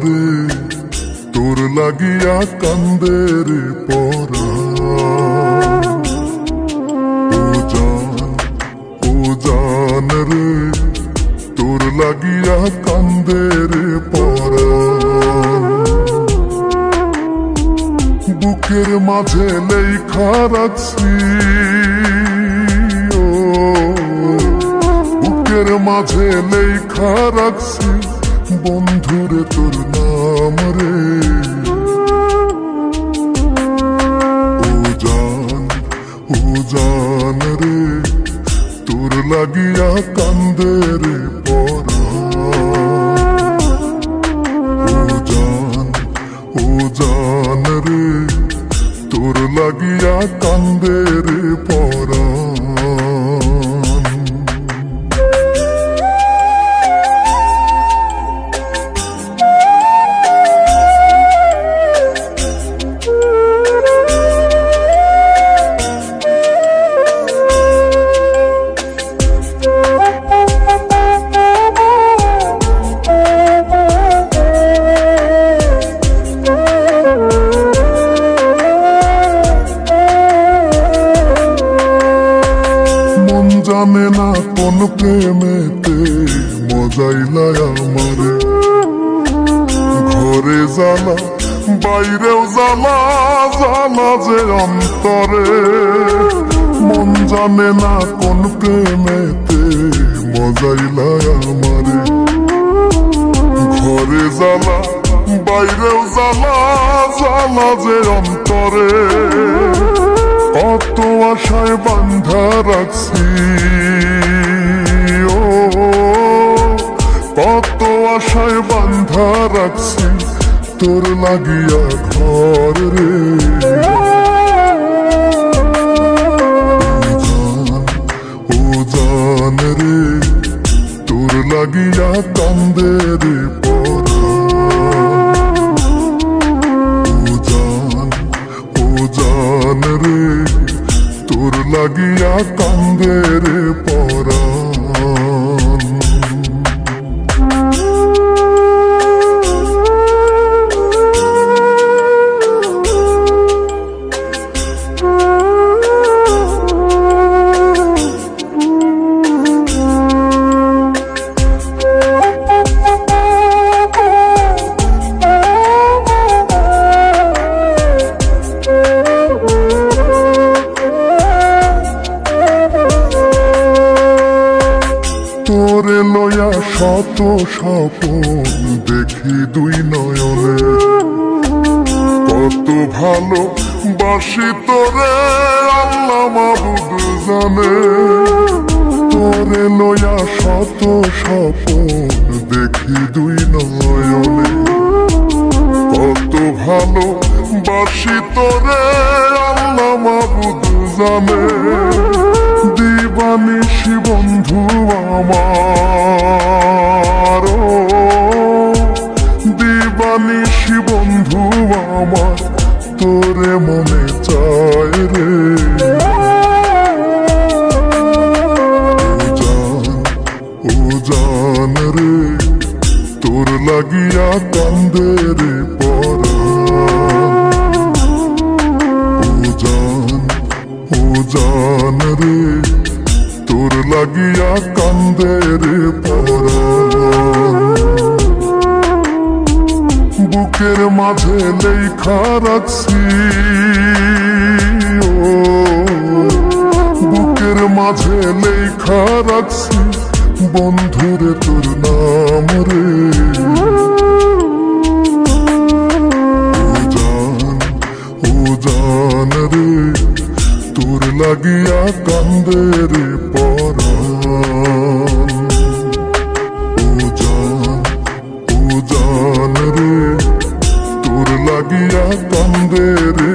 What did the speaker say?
রে তোর লাগিয়া কান্দে রে পরাণ। ও জান রে তোর লাগিয়া কান্দে রে পরাণ। বুকের মাঝে লেখা রাখছি, বুকের মাঝে লেখা রাখছি বন্ধুরে তোর নাম রে। ও জান রে তোর লাগিয়া কান্দে রে পরাণ। ও জান রে তোর লাগিয়া কান্দে রে পরাণ। জানে না কোন প্রেমেতে মজাইলায় আমারে। ঘরে জ্বালা বাইরেও জ্বালা, জ্বালা যে অন্তরে। মন জানে না কোন প্রেমেতে মজাইলায় আমারে। ঘরে জ্বালা বাইরেও জ্বালা, জ্বালা যে অন্তরে। কত আশায় বান্ধা রাখছি, কত আশায় বান্ধা রাখছি তোর লাগিয়া ঘর রে। ও জান রে তোর লাগিয়া কান্দে রে পরাণ। ও জান রে তোর লাগিয়া কান্দে রে পরাণ। তোরে লয়া শত স্বপন দেখি দুই নয়নে। কত ভালো বাসি তোরে আল্লাহ মাবুদ জানে। তোরে লয়া শত স্বপন দেখি দুই নয়নে। কত ভালো বাসি তোরে আল্লাহ মাবুদ জানে। দিবানিশি বন্ধু আমার, দিবানিশি বন্ধু আমার তোরে মনে চায় রে। ও জান রে তোর লাগিয়া কান্দে রে পরাণ। ও জান রে তোর লাগিয়া কান্দে রে পরাণ। বুকের মাঝে লেখা রাখছি, বুকের মাঝে লেখা রাখছি বন্ধুরে তোর নাম রে। ও জান রে তোর লাগিয়া কান্দে রে পরাণ। ও জান রে তোর লাগিয়া কান্দে রে